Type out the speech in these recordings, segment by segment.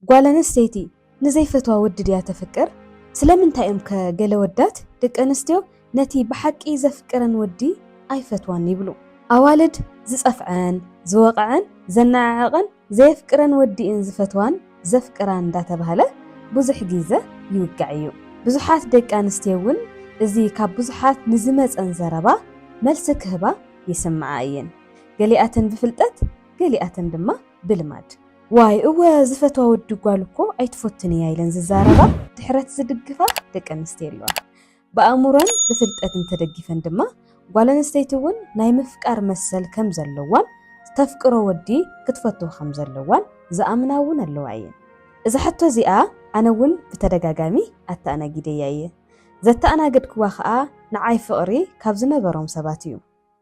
ጓል ኣንስተይቲ ንዘይፈትዋ ወዲ ድያ ተፍቅር? ስለምንታይ እዮም ከገለ ወዳት ደቂ ኣንስትዮ ነቲ ብሓቂ ዘፍቅረን ወዲ ኣይፈትዋን ይብሉ? ኣዋልድ ዝጸፍዐን ዝወቕዐን ዘናዓቐን ዘየፍቅረን ወዲእን ዝፈትዋን ዘፍቅራን እንዳተባሃለ ብዙሕ ግዜ ይውጋዕ እዩ። ብዙሓት ደቂ ኣንስትዮ እውን እዚ ካብ ብዙሓት ንዝመፀን ዘረባ መልሲ ክህባ ይስምዓ እየን። ገሊኣተን ብፍልጠት ገሊኣተን ድማ ብልማድ ዋይ እወ ዝፈትዋ ወዲ ጓል እኮ ኣይትፈትን እያ ኢለን ዝዛረባ ድሕረት ዝድግፋ ደቂ ኣንስትዮ ኣለዋ። ብኣእምሮን ብፍልጠትን ተደጊፈን ድማ ጓል ኣንስተይቲ እውን ናይ ምፍቃር መሰል ከም ዘለዋን ተፍቅሮ ወዲ ክትፈቱ ከም ዘለዋን ዝኣምና እውን ኣለዋ እየን። እዚ ሕቶ እዚኣ ኣነ እውን ብተደጋጋሚ ኣተኣናጊደያ እየ። ዘተኣናገድክዋ ከዓ ንዓይ ፍቕሪ ካብ ዝነበሮም ሰባት እዩ።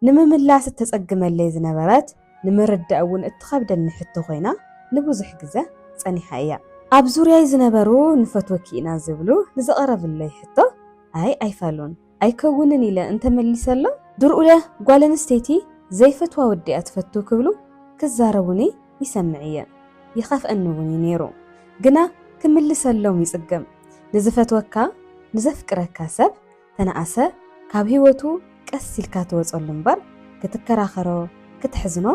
ንምምላስ እተጸግመለይ ዝነበረት ንምርዳእ እውን እትኸብደኒ ሕቶ ኮይና ንብዙሕ ግዜ ጸኒሓ እያ። ኣብ ዙርያይ ዝነበሩ ንፈትወኪ ኢና ዝብሉ ንዘቐረብለይ ሕቶ ኣይፋሉን ኣይከውንን ኢለ እንተመሊሰሎ ድርኡለ ጓል ኣንስተይቲ ዘይፈትዋ ወዲ እያ ትፈቱ ክብሉ ክዛረቡኒ ይሰምዕ እየ። ይኸፍአኒ እውን ነይሩ። ግና ክምልሰሎም ይጽገም። ንዝፈትወካ ንዘፍቅረካ ሰብ ተነኣሰ ካብ ህይወቱ ቀስ ኢልካ ትወፀሉ እምበር ክትከራኸሮ ክትሕዝኖ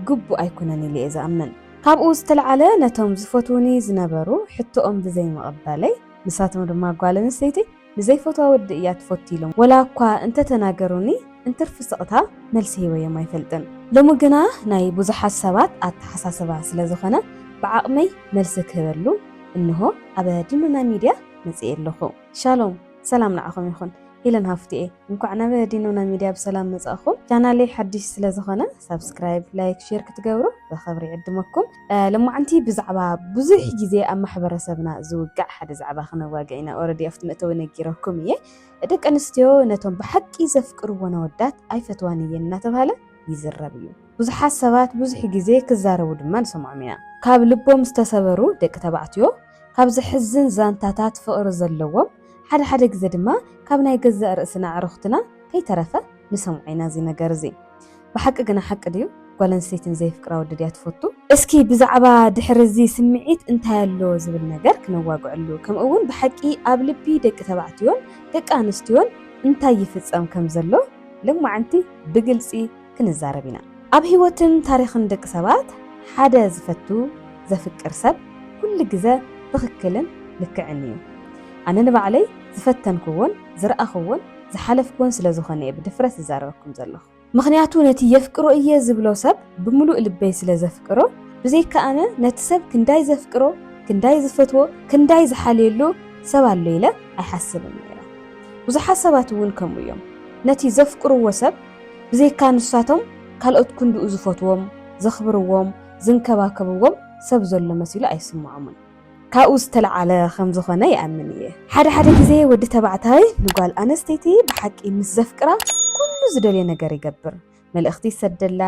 ግቡእ ኣይኮነን ኢለ እየ ዝኣምን። ካብኡ ዝተለዓለ ነቶም ዝፈትውኒ ዝነበሩ ሕቶኦም ብዘይ መቐበለይ ንሳቶም ድማ ጓል ኣንስተይቲ ንዘይፈትዋ ወዲ እያ ትፈቱ ኢሎም ወላ እኳ እንተተናገሩኒ እንትርፊ ስቕታ መልሲ ሂበዮም ኣይፈልጥን። ሎሚ ግና ናይ ብዙሓት ሰባት ኣተሓሳስባ ስለ ዝኾነ ብዓቕመይ መልሲ ክህበሉ እንሆ ኣብ ዲኑና ሚድያ መፅእ ኣለኹ። ሻሎም ሰላም ንዓኹም ይኹን። ኢለን ሃፍቲኤ እንኳዕ ናብ ዲኑና ሚድያ ብሰላም መጻእኹም። ቻናለይ ሓድሽ ስለ ዝኾነ ሰብስክራይብ ላይክ ሼር ክትገብሩ ብኽብሪ ይዕድመኩም። ልሙዓንቲ ብዛዕባ ብዙሕ ግዜ ኣብ ማሕበረሰብና ዝውጋዕ ሓደ ዛዕባ ክነዋግዕ ኢና። ኦልሬዲ ኣብቲ መእተዊ ነጊረኩም እየ። ደቂ ኣንስትዮ ነቶም ብሓቂ ዘፍቅርዎን ወዳት ኣይፈትዋን እየን እናተባሃለ ይዝረብ እዩ። ብዙሓት ሰባት ብዙሕ ግዜ ክዛረቡ ድማ ንሰምዖም ኢና። ካብ ልቦም ዝተሰበሩ ደቂ ተባዕትዮ ካብ ዝሕዝን ዛንታታት ፍቕሪ ዘለዎም ሓደ ግዜ ድማ ካብ ናይ ገዛእ ርእስና ዕሩኽትና ከይተረፈ ንሰምዖ ኢና እዚ ነገር እዚ። ብሓቂ ግና ሓቂ ድዩ? ጓል ኣንስተይትን ዘይፍቅራ ወዲ ድያ ትፈቱ? እስኪ ብዛዕባ ድሕሪ እዚ ስምዒት እንታይ ኣሎ ዝብል ነገር ክነዋግዐሉ፣ ከምኡ እውን ብሓቂ ኣብ ልቢ ደቂ ተባዕትዮን ደቂ ኣንስትዮን እንታይ ይፍጸም ከም ዘሎ ልሙዓንቲ ብግልፂ ክንዛረብ ኢና። ኣብ ህይወትን ታሪኽን ደቂ ሰባት ሓደ ዝፈቱ ዘፍቅር ሰብ ኩሉ ግዜ ትኽክልን ልክዕን እዩ። ኣነ ንባዕለይ ዝፈተንክዎን ዝረኣኽዎን ዝሓለፍክዎን ስለ ዝኾነ እየ ብድፍረት ዝዛረበኩም ዘለኹ። ምክንያቱ ነቲ የፍቅሮ እየ ዝብሎ ሰብ ብምሉእ ልበይ ስለ ዘፍቅሮ ብዘይካ ኣነ ነቲ ሰብ ክንዳይ ዘፍቅሮ ክንዳይ ዝፈትዎ ክንዳይ ዝሓልየሉ ሰብ ኣሎ ኢለ ኣይሓስብን ነይረ። ብዙሓት ሰባት እውን ከምኡ እዮም። ነቲ ዘፍቅርዎ ሰብ ብዘይካ ንሳቶም ካልኦት ክንድኡ ዝፈትዎም ዘኽብርዎም ዝንከባከብዎም ሰብ ዘሎ መሲሉ ኣይስምዖምን። ካብኡ ዝተለዓለ ከም ዝኾነ ይኣምን እየ። ሓደ ግዜ ወዲ ተባዕታይ ንጓል ኣንስተይቲ ብሓቂ ምስ ዘፍቅራ ኩሉ ዝደልየ ነገር ይገብር። መልእኽቲ ይሰደላ፣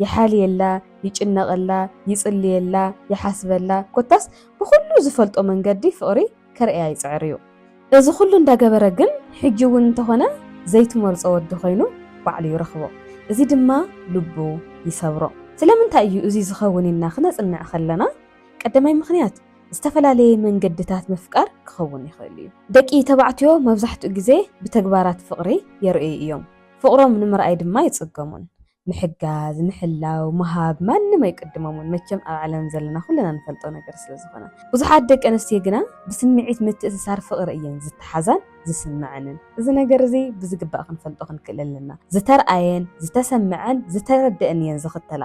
ይሓልየላ፣ ይጭነቐላ፣ ይጽልየላ፣ ይሓስበላ፣ ኮታስ ብኩሉ ዝፈልጦ መንገዲ ፍቕሪ ከርእያ ይፅዕር እዩ። እዚ ኩሉ እንዳገበረ ግን ሕጂ እውን እንተኾነ ዘይትመርፆ ወዲ ኮይኑ ባዕሉ ይረኽቦ። እዚ ድማ ልቡ ይሰብሮ። ስለምንታይ እዩ እዚ ዝኸውን ኢልና ክነጽንዕ ከለና ቀዳማይ ምክንያት ዝተፈላለዩ መንገድታት ምፍቃር ክኸውን ይኽእል እዩ። ደቂ ተባዕትዮ መብዛሕትኡ ግዜ ብተግባራት ፍቕሪ የርእዩ እዮም። ፍቕሮም ንምርኣይ ድማ ይጽገሙን። ምሕጋዝ፣ ምሕላው፣ መሃብ ማንም ኣይቅድሞምን። መቸም ኣብ ዓለም ዘለና ኩልና ንፈልጦ ነገር ስለ ዝኾነ ብዙሓት ደቂ ኣንስትዮ ግና ብስምዒት ምትእስሳር ፍቕሪ እየን ዝተሓዛን ዝስምዐንን። እዚ ነገር እዚ ብዝግባእ ክንፈልጦ ክንክእል ኣለና። ዝተርኣየን ዝተሰምዐን ዝተረድአን እየን ዝኽተላ።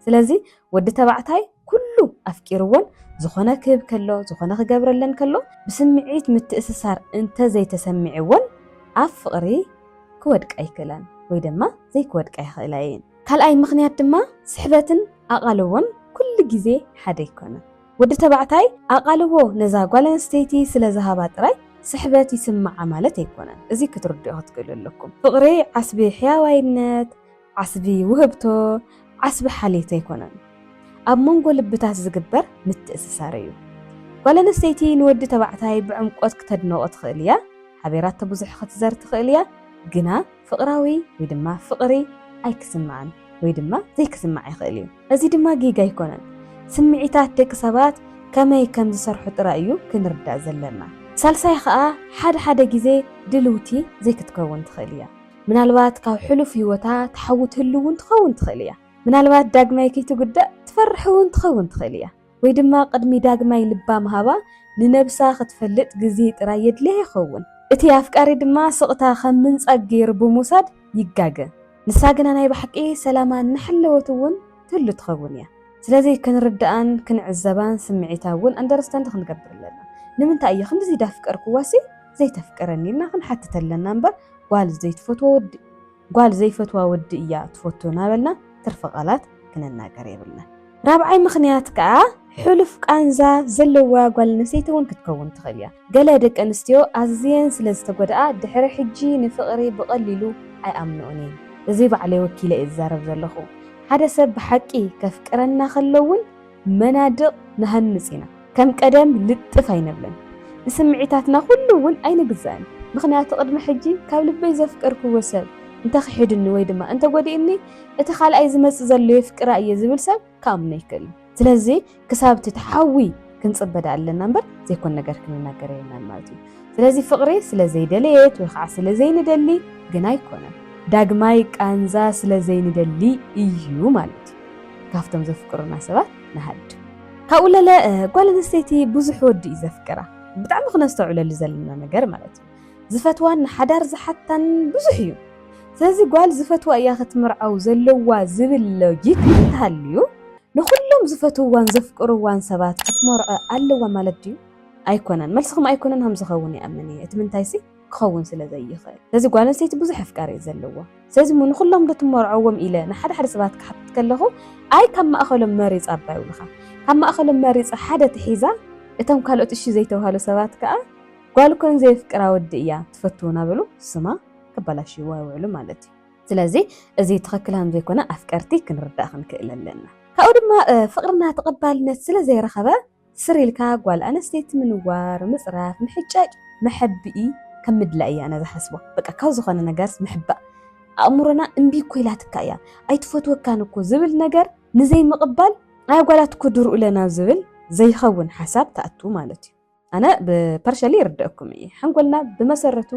ስለዚ ወዲ ተባዕታይ ኩሉ ኣፍቂርዎን ዝኾነ ክህብ ከሎ ዝኾነ ክገብረለን ከሎ ብስምዒት ምትእስሳር እንተዘይተሰሚዕዎን ኣብ ፍቕሪ ክወድቃ ይክእላን ወይ ድማ ዘይክወድቃ ይኽእላ እየን። ካልኣይ ምክንያት ድማ ስሕበትን ኣቓልቦን ኩሉ ግዜ ሓደ ይኮነን። ወዲ ተባዕታይ ኣቓልቦ ነዛ ጓል ኣንስተይቲ ስለ ዝሃባ ጥራይ ስሕበት ይስምዓ ማለት ኣይኮነን። እዚ ክትርድኡ ክትክእሉ ኣለኩም። ፍቕሪ ዓስቢ ሕያዋይነት፣ ዓስቢ ውህብቶ፣ ዓስቢ ሓልየት ኣይኮነን። ኣብ መንጎ ልብታት ዝግበር ምትእስሳር እዩ። ጓል ኣንስተይቲ ንወዲ ተባዕታይ ብዕምቆት ክተድንቆ ትኽእል እያ፣ ሓበራት ብዙሕ ክትዘር ትኽእል እያ። ግና ፍቕራዊ ወይ ድማ ፍቕሪ ኣይክስምዓን ወይ ድማ ዘይክስማዕ ይኽእል እዩ። እዚ ድማ ጌጋ ኣይኮነን። ስምዒታት ደቂ ሰባት كمي كم زسرحو طرأيو كنردأ زلنا سالساي خا حد جزء دلوتي زي كتكون تخليها من الوقت كاو حلو في وتا تحوت هلون تخون تخليها من الوقت داغماي كي تقدا تفرحون تخون تخليها ويدما قدمي داغماي لبا مهابا ننبسا ختفلت جزء رايد ليه يخون اتي افكاري دما سقطا خمن صغير بموساد يغاغا نساغنا ناي بحقي سلاما نحلوتون تلو تخونيا ስለዚህ كنردأن كنعزبان سمعيتاون اندرستاند خنقبر لنا نمنتا اي خمس زي دافكركو واسي زي تفكرني لنا خنحتت لنا نمبر قال زي فتوى ود ايا تفوتونا بلنا ترفقالات كننا قريبلنا رابعي مخنيات كا حلف قانزا زلوا قال نسيتون كتكون تخليا قال دك انستيو ازين سلازتغدا دحر حجي نفقري بقليلو اي امنوني زي بعلي وكيله ازارب زلخو حدا سب حقي كفكرنا خلون منادق نهنسينا كم قدم لطف አይነብለን ንስምዒታትና ሁሉውን አይንግዛን ምክንያቱ ቅድመ ሕጂ ካብ ልበይ ዘፍቅርኩ ወሰብ እንተ ክሕድኒ ወይ ድማ እንተ ጎዲእኒ እቲ ካልኣይ ዝመጽእ ዘሎ ይፍቅራ እየ ዝብል ሰብ ካምነ ይክእል ስለዚ ክሳብ ትተሓዊ ክንጽበድ ኣለና እምበር ዘይኮን ነገር ክንናገር የለን ማለት እዩ ስለዚ ፍቅሪ ስለዘይደለየት ወይ ከዓ ስለዘይንደሊ ግን ኣይኮነን ዳግማይ ቃንዛ ስለዘይንደሊ እዩ ማለት ካፍቶም ዘፍቅሩና ሰባት ንሃድ ካውለለ ጓልንስተይቲ ብዙሕ ወዲ ዘፍቅራ ብጣዕሚ ክነስተውዕለሉ ዘለና ነገር ማለት እዩ ዝፈትዋን ሓዳር ዝሓታን ብዙሕ እዩ ስለዚ ጓል ዝፈትዋ እያ ክትምርዓው ዘለዋ ዝብል ሎጂክ እንተሃልዩ ንኩሎም ዝፈትዋን ዘፍቅሩዋን ሰባት ክትመርዖ ኣለዋ ማለት ድዩ ኣይኮነን መልስኹም ኣይኮነን ከም ዝኸውን ይኣምን እየ እቲ ምንታይሲ ክኸውን ስለዘይኽእል ስለዚ ጓልንስተይቲ ብዙሕ ኣፍቃሪ ዘለዋ ስለዚ ንኩሎም ትመርዓዎም ኢለ ንሓደ ሰባት ክሓትት ከለኹ ኣይ ካብ ማእኸሎም መሪፅ ኣባይ ውልኻ ካብ ማእኸሎም መሪፅ ሓደ ትሒዛ እቶም ካልኦት እሺ ዘይተዋሃሉ ሰባት ከዓ ጓል ኮን ዘይፍቅራ ወዲ እያ ትፈትውና ብሉ ስማ ክበላሽዋ ይውዕሉ ማለት እዩ ስለዚ እዚ ትኽክል ዘይኮነ ኣፍቀርቲ ክንርዳእ ክንክእል ኣለና ካብኡ ድማ ፍቅርና ተቐባልነት ስለዘይረኸበ ስሪልካ ጓል ኣንስተይቲ ምንዋር ምፅራፍ ምሕጫጭ መሐብኢ ከምድላ እያ ኣነ ዝሓስቦ በቃ ካብ ዝኾነ ነገርስ ምሕባእ ኣእምሮና እምቢ ኮይላትካ እያ ኣይትፈትወካን እኮ ዝብል ነገር ንዘይ ምቕባል ኣይ ጓላት እኮ ድርኡ ለና ዝብል ዘይኸውን ሓሳብ ተኣቱ ማለት እዩ ኣነ ብፐርሻሊ ይርድአኩም እየ ሓንጎልና ብመሰረቱ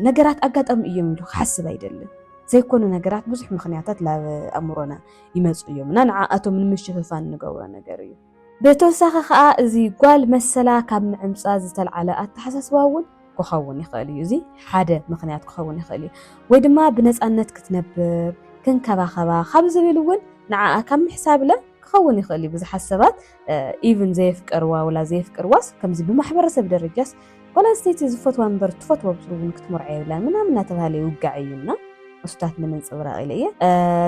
ነገራት ኣጋጣሚ እዮም ኢሉ ክሓስብ ኣይደልን ዘይኮኑ ነገራት ብዙሕ ምክንያታት ላብ ኣእምሮና ይመፁ እዮም እና ንዓኣቶም ንምሽፍፋን ንገብሮ ነገር እዩ ብተወሳኺ ከዓ እዚ ጓል መሰላ ካብ ምዕምፃ ዝተልዓለ ኣተሓሳስባ እውን ክኸውን ይኽእል እዩ እዚ ሓደ ምክንያት ክኸውን ይኽእል እዩ ወይ ድማ ብነፃነት ክትነብር ክንከባኸባ ካብ ዝብል እውን ንዓኣ ካብ ምሕሳብ ለ ክኸውን ይኽእል እዩ ብዙሓት ሰባት ኢቭን ዘይፍቅርዋ ወላ ዘይፍቅርዋስ ከምዚ ብማሕበረሰብ ደረጃስ ጓል ኣንስተይቲ ዝፈትዋ እምበር ትፈትዎ ብትውን ክትመርዓ የብላን ምናምን እናተባሃለ ይውጋዕ እዩና እሱታት ንምንፅብራቕ ኢለ እየ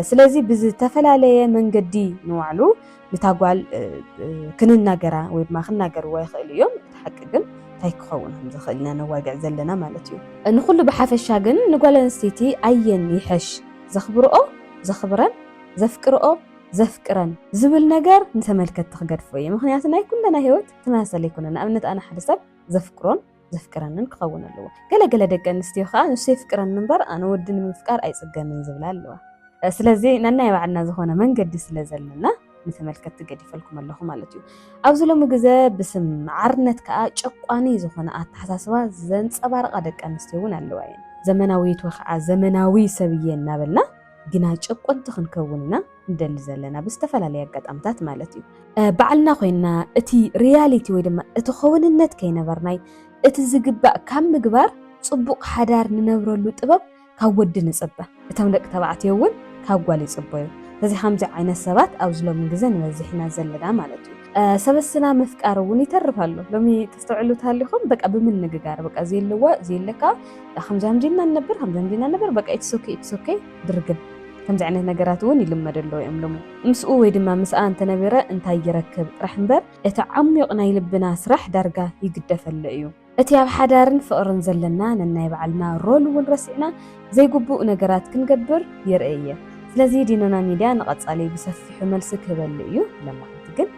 ስለዚ ብዝተፈላለየ መንገዲ ንባዕሉ ነታ ጓል ክንናገራ ወይ ድማ ክናገርዋ ይኽእል እዮም እቲ ሓቂ ግን እንታይ ክኸውን ከም ዝኽእል ኢና ነዋግዕ ዘለና ማለት እዩ ንኩሉ ብሓፈሻ ግን ንጓል ኣንስተይቲ ኣየን ይሐሽ ዘኽብርኦ ዘኽብረን ዘፍቅርኦ ዘፍቅረን ዝብል ነገር ንተመልከት ትኽገድፎ እየ ምክንያቱ ናይ ኩለና ህይወት ተመሳሳሊ ኣይኮነን ንኣብነት ኣነ ሓደ ሰብ ዘፍቅሮን ዘፍቅረንን ክኸውን ኣለዎ ገለገለ ደቂ ኣንስትዮ ከዓ ንሱ የፍቅረን እምበር ኣነ ወዲ ንምፍቃር ኣይፅገምን ዝብላ ኣለዋ ስለዚ ነናይ ባዕልና ዝኾነ መንገዲ ስለ ዘለና ንተመልከት ትገዲፈልኩም ኣለኹ ማለት እዩ ኣብዚ ሎሚ ግዜ ብስም ዓርነት ከዓ ጨቋኒ ዝኾነ ኣተሓሳስባ ዘንፀባርቓ ደቂ ኣንስትዮ እውን ኣለዋ እየን ዘመናዊት ወይ ከዓ ዘመናዊ ሰብየ እናበልና ግና ጨቆንቲ ክንከውን ኢና እንደሊ ዘለና ብዝተፈላለየ ኣጋጣምታት ማለት እዩ ባዕልና ኮይና እቲ ሪያሊቲ ወይ ድማ እቲ ኸውንነት ከይነበርናይ እቲ ዝግባእ ካብ ምግባር ፅቡቕ ሓዳር ንነብረሉ ጥበብ ካብ ወዲ ንፅበ እቶም ደቂ ተባዕትዮ እውን ካብ ጓል ይፅበዩ ስለዚ ከምዚ ዓይነት ሰባት ኣብዚ ሎሚ ግዜ ንበዝሕ ኢና ዘለና ማለት እዩ ሰበስና ምፍቃር እውን ይተርፍ ኣሎ ሎሚ ተስተውዕሉ ታሃሊኹም በቃ ብምንግጋር በቃ ዘየለዋ ዘየለካ ከምዛምዚና ነበር በቃ ኢትስ ኦኬ ድርግም ከምዚ ዓይነት ነገራት እውን ይልመደሎ እዮም ሎሚ ምስኡ ወይ ድማ ምስኣ እንተነበረ እንታይ ይረክብ ጥራሕ እምበር እቲ ዓሚቕ ናይ ልብና ስራሕ ዳርጋ ይግደፈሉ እዩ እቲ ኣብ ሓዳርን ፍቕርን ዘለና ነናይ ባዕልና ሮል እውን ረሲዕና ዘይግቡእ ነገራት ክንገብር የርእየ ስለዚ ዲኖና ሚድያ ንቐጻሊ ብሰፊሑ መልሲ ክህበሉ እዩ ለማለት ግን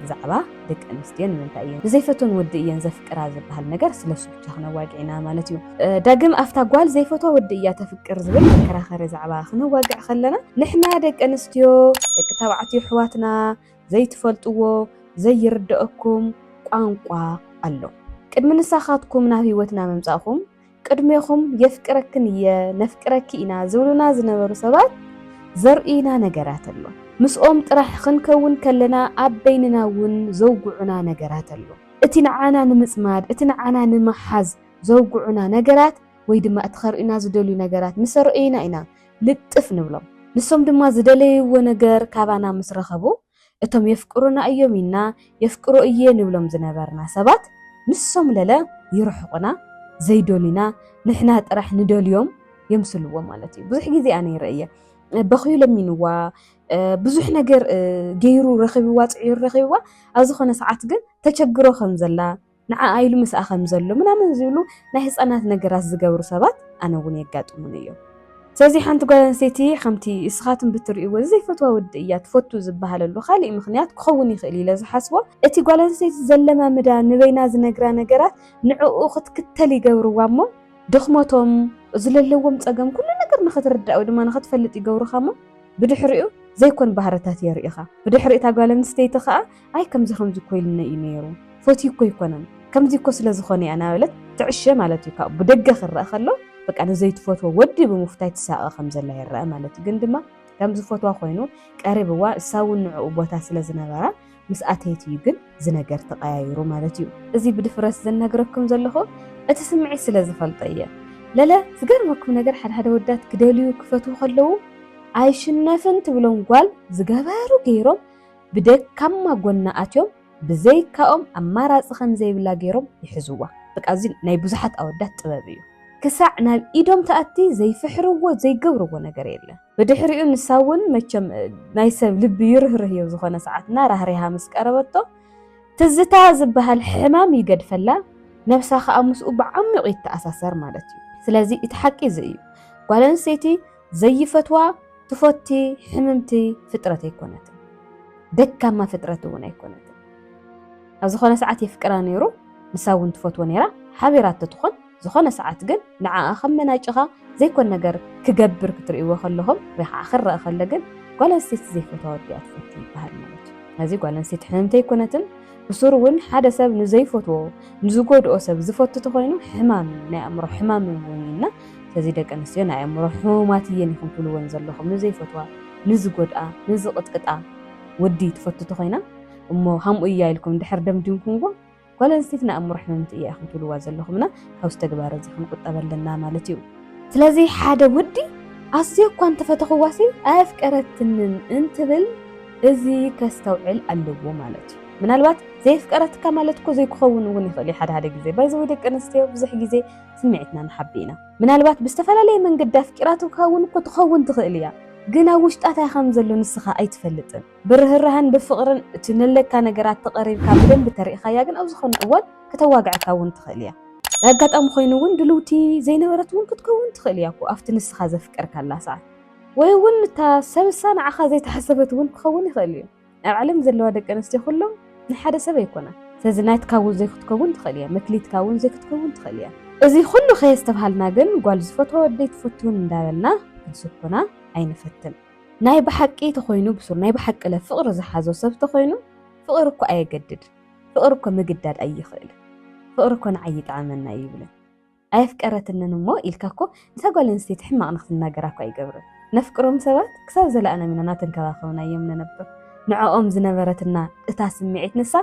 ብዛዕባ ደቂ ኣንስትዮ ንምንታይ እየን ብዘይፈትዎን ወዲ እየን ዘፍቅራ ዝበሃል ነገር ስለሱ ብቻ ክነዋግዕና ማለት እዩ ዳግም ኣፍታ ጓል ዘይፈትዋ ወዲ እያ ተፍቅር ዝብል መከራኸሪ ዛዕባ ክነዋግዕ ከለና ንሕና ደቂ ኣንስትዮ ደቂ ተባዕትዮ ኣሕዋትና ዘይትፈልጥዎ ዘይርድአኩም ቋንቋ ኣሎ ቅድሚ ንሳኻትኩም ናብ ህይወትና መምጻእኹም ቅድሚኹም የፍቅረክን የነፍቅረኪ ኢና ዝብሉና ዝነበሩ ሰባት ዘርኢና ነገራት ኣሎ ምስኦም ጥራሕ ክንከውን ከለና ኣብ በይንና እውን ዘውጉዑና ነገራት ኣሎ እቲ ንዓና ንምጽማድ እቲ ንዓና ንምሓዝ ዘውጉዑና ነገራት ወይ ድማ እትኸርኢና ዝደልዩ ነገራት ምስ ረአይና ኢና ልጥፍ ንብሎም ንሶም ድማ ዝደለይዎ ነገር ካባና ምስ ረኸቡ እቶም የፍቅሩና እዮም ኢና የፍቅሩ እየ ንብሎም ዝነበርና ሰባት ንሶም ለለ ይርሕቁና ዘይደሊና ንሕና ጥራሕ ንደልዮም የምስልዎ ማለት እዩ ብዙሕ ግዜ ኣነ ይረአየ በኺዩ ለሚንዋ ብዙሕ ነገር ገይሩ ረኺብዋ ጽዒሩ ረኺብዋ ኣብ ዝኾነ ሰዓት ግን ተቸግሮ ከም ዘላ ንዓ ኣይሉ ምስኣ ከም ዘሎ ምናምን ዝብሉ ናይ ህፃናት ነገራት ዝገብሩ ሰባት ኣነ እውን የጋጥሙን እዮም ስለዚ ሓንቲ ጓል ኣንስተይቲ ከምቲ እስኻትም ብትርእይዎ ዘይፈትዋ ወዲ እያ ትፈቱ ዝበሃለሉ ካሊእ ምክንያት ክኸውን ይኽእል ኢለ ዝሓስቦ እቲ ጓል ኣንስተይቲ ዘለማምዳ ንበይና ዝነግራ ነገራት ንዕኡ ክትክተል ይገብርዋ እሞ ድኽመቶም ዝለለዎም ፀገም ኩሉ ነገር ንኽትርዳእ ወይ ድማ ንኽትፈልጥ ይገብሩኻ እሞ ብድሕሪኡ ዘይኮን ባህርታት የርእኻ ብድሕሪ እታ ጓል ኣንስተይቲ ከዓ ኣይ ከምዚ ኮይልኒ እዩ ነይሩ ፈትዩ እኮ ይኮነን ከምዚ እኮ ስለ ዝኾነ እያ ናበለት ትዕሸ ማለት እዩ ካብ ብደገ ክረአ ከሎ በቃ ንዘይትፈትዎ ወዲ ብምፍታይ ትሳቀ ከም ዘላ ይረአ ማለት ግን ድማ ከምዚ ፈትዋ ኮይኑ ቀሪብዋ እሳውን ንዕኡ ቦታ ስለ ዝነበራ ምስ ኣተይቲ ግን ዝነገር ተቀያይሩ ማለት እዩ እዚ ብድፍረት ዝነግረኩም ዘለኹ እቲ ስምዒት ስለ ዝፈልጦ እየ ለለ ዝገርመኩም ነገር ሓደ ወዳት ክደልዩ ክፈትው ከለዉ ኣይሽነፍን ትብሎም ጓል ዝገበሩ ገይሮም ብደካማ ጎና ኣትዮም ብዘይካኦም ኣማራፂ ከም ዘይብላ ገይሮም ይሕዝዋ በቃ እዚ ናይ ብዙሓት ኣወዳት ጥበብ እዩ ክሳዕ ናብ ኢዶም ተኣቲ ዘይፍሕርዎ ዘይገብርዎ ነገር የለ ብድሕሪኡ ንሳውን መቸም ናይ ሰብ ልቢ ይርህርህ እዩ ዝኾነ ሰዓትና ራህሪሃ ምስ ቀረበቶ ትዝታ ዝበሃል ሕማም ይገድፈላ ነፍሳ ከዓ ምስኡ ብዓሚቑ ይተኣሳሰር ማለት እዩ ስለዚ እቲ ሓቂ እዚ እዩ ጓል ኣንስተይቲ ዘይፈትዋ ትፈቲ ሕምምቲ ፍጥረት ኣይኮነትን ደካማ ፍጥረት እውን ኣይኮነትን ኣብ ዝኾነ ሰዓት የፍቅራ ነይሩ ንሳውን ትፈትዎ ነይራ ሓቢራቶ ትኾን ዝኾነ ሰዓት ግን ንዓኣ ከም መናጭኻ ዘይኮን ነገር ክገብር ክትርእይዎ ከለኹም ወይ ከዓ ክረአ ከሎ ግን ጓል ኣንስተይቲ ዘይፈትዋ ወዲ እያ ትፈቲ ይበሃል ማለት እዩ እዚ ጓል ኣንስተይቲ ሕምምቲ ኣይኮነትን ብሱር እውን ሓደ ሰብ ንዘይፈትዎ ንዝጎድኦ ሰብ ዝፈቱ ተኮይኑ ሕማም ናይ ኣእምሮ ሕማም እውን ኢና ስለዚ ደቂ ኣንስትዮ ናይ ኣእምሮ ሕሙማት እየን ኢኹም ትብልዎን ዘለኹም ንዘይፈትዋ ንዝጎድኣ ንዝቕጥቅጣ ወዲ ትፈቱ ተኮይና እሞ ሃምኡ እያ ኢልኩም ድሕር ደምድምኩምዎ ጓል ኣንስተይቲ ናይ ኣእምሮ ሕመምቲ እያ ኢኹም ትብልዋ ዘለኹምና ካብ ዝተግባር እዚ ክንቁጠበለና ማለት እዩ ስለዚ ሓደ ወዲ ኣዝዮ እኳ እንተፈተኽዋሲ ኣየፍቀረትንን እንትብል እዚ ከስተውዕል ኣለዎ ማለት እዩ ምናልባት ዘይፍቀረትካ ማለት እኮ ዘይክኸውን እውን ይኽእል ሓደ ግዜ ባይዘው ደቂ ኣንስትዮ ብዙሕ ግዜ ስምዒትና ንሓቢና ምናልባት ብዝተፈላለየ መንገዲ ኣፍቂራትካ እውን እኮ ትኸውን ትኽእል እያ ግን ኣብ ውሽጣታ ከም ዘሎ ንስኻ ኣይትፈልጥን ብርህራህን ብፍቕርን እቲ ነለካ ነገራት ተቐሪብካ ብደንብ ተሪእኻያ ግን ኣብ ዝኾነ እዋን ከተዋግዕካ እውን ትኽእል እያ ኣጋጣሚ ኮይኑ እውን ድልውቲ ዘይነበረት እውን ክትከውን ትኽእል እያ እኮ ኣብቲ ንስኻ ዘፍቀርካላ ሰዓት ወይ እውን እታ ሰብሳ ንዓኻ ዘይተሓሰበት እውን ክኸውን ይኽእል እዩ ኣብ ዓለም ዘለዋ ደቂ ኣንስትዮ ኩሎም ንሓደ ሰብ ኣይኮና ስለዚ ናይትካ እውን ዘይክትከውን ትኽእል እያ መክሊትካ እውን ዘይክትከውን ትኽእል እያ እዚ ኩሉ ከየስተባሃልና ግን ጓል ዝፈትዋ ወዲ ትፈትውን እንዳበልና ክንስኩና ኣይንፈትን ናይ ብሓቂ ተኮይኑ ብሱር ናይ ብሓቂ ለፍቅሪ ዝሓዞ ሰብ ተኮይኑ ፍቅሪ እኮ ኣየገድድ ፍቅሪ እኮ ምግዳድ ኣይኽእል ፍቅሪ እኮ ንዓይ ጣዕመና ይብለ ኣይፍቀረትንን እሞ ኢልካ እኮ ንሳ ጓል ኣንስተይቲ ሕማቕ ንክትናገራ እኮ ኣይገብርን ነፍቅሮም ሰባት ክሳብ ዘለኣና ሚና ናተንከባኸብና እዮም ነነብር ንዕኦም ዝነበረትና እታ ስምዒት ንሳ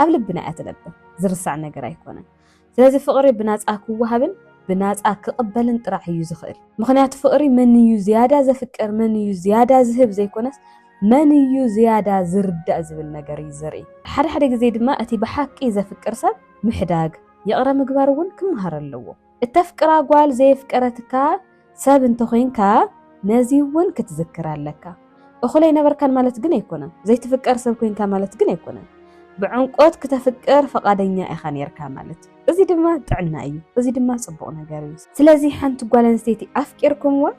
ኣብ ልብና እያ ትነብር ዝርሳዕ ነገር ኣይኮነን ስለዚ ፍቅሪ ብናፃ ክወሃብን ብናፃ ክቕበልን ጥራሕ እዩ ዝኽእል ምክንያቱ ፍቅሪ መን እዩ ዝያዳ ዘፍቅር መን እዩ ዝያዳ ዝህብ ዘይኮነስ መን እዩ ዝያዳ ዝርዳእ ዝብል ነገር እዩ ዘርኢ ሓደ ግዜ ድማ እቲ ብሓቂ ዘፍቅር ሰብ ምሕዳግ ይቕረ ምግባር እውን ክመሃር ኣለዎ እተፍቅራ ጓል ዘይፍቀረትካ ሰብ እንተኮይንካ ነዚ እውን ክትዝክር ኣለካ እኹለይ ነበርካን ማለት ግን ኣይኮነን ዘይትፍቀር ሰብ ኮይንካ ማለት ግን ኣይኮነን ብዕንቆት ክትፍቅር ፈቃደኛ ኢኻ ነርካ ማለት እዚ ድማ ጥዕና እዩ እዚ ድማ ጽቡቕ ነገር እዩ ስለዚ ሓንቲ ጓል ኣንስተይቲ ኣፍቂርኩምዋ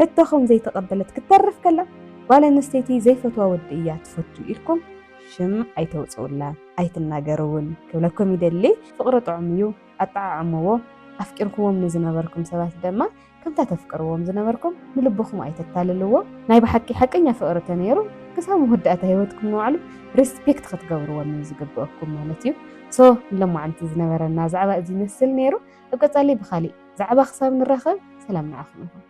ሕቶኹም ዘይተቐበለት ክትተርፍ ከላ ጓል ኣንስተይቲ ዘይፈትዋ ወዲ እያ ትፈቱ ኢልኩም ሽም ኣይተውፅውላ ኣይትናገሩውን ክብለኩም ይደሊ ፍቅሪ ጥዑም እዩ ኣጣዓዕምዎ ኣፍቂርኩዎም ንዝነበርኩም ሰባት ድማ ከምታ ተፍቅርዎም ዝነበርኩም ንልብኹም ኣይተታልልዎ ናይ ብሓቂ ሓቀኛ ፍቅሪ ተነይሩ ክሳብ መወዳእታ ህይወትኩም ንባዕሉ ሬስፔክት ክትገብርዎም ዝግብአኩም ማለት እዩ ሶ ለማዓንቲ ዝነበረና ዛዕባ እዚ ይመስል ነይሩ ኣብ ቀጻሊ ብኻሊእ ዛዕባ ክሳብ ንራኸብ ሰላም ንዓኹም ይኹን